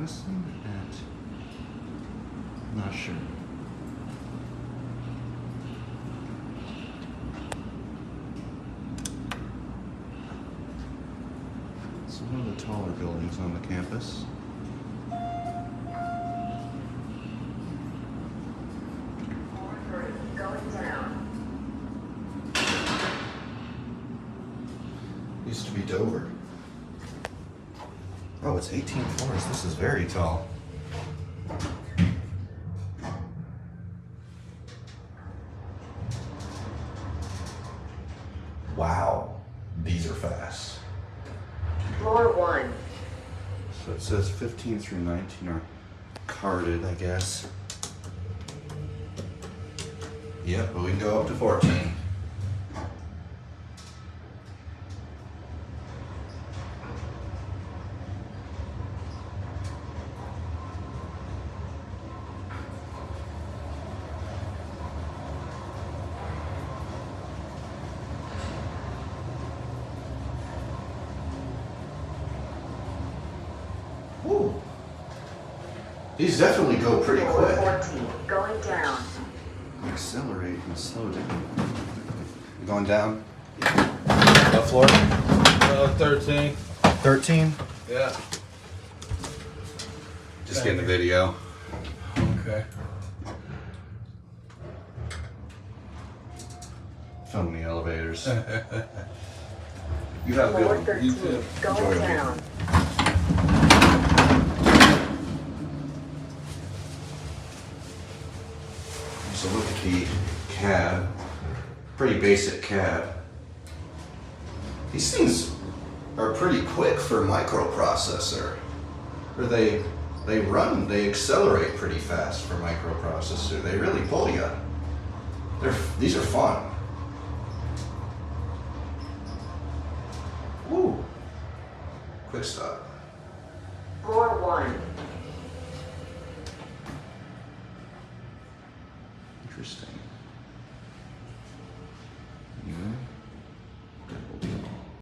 Madison at, not sure. It's one of the taller buildings on the campus. Going down. Used to be Dover. Oh, it's 18 floors. This is very tall. Wow, these are fast. Floor 1. So it says 15 through 19 are carded, I guess. Yep, but we can go up to 14. Ooh. These definitely go pretty Floor quick. 14. Going down. Accelerate and slow down. Going down? What floor? 13. 13? Yeah. Just getting the video. Okay. Film the elevators. You have a Floor good one. 13. You too. Going Enjoy it. down. So look at the cab. Pretty basic cab. These things are pretty quick for a microprocessor. Or they accelerate pretty fast for microprocessor. They really pull you. These are fun. Woo. Quick stop. Floor 1. Interesting.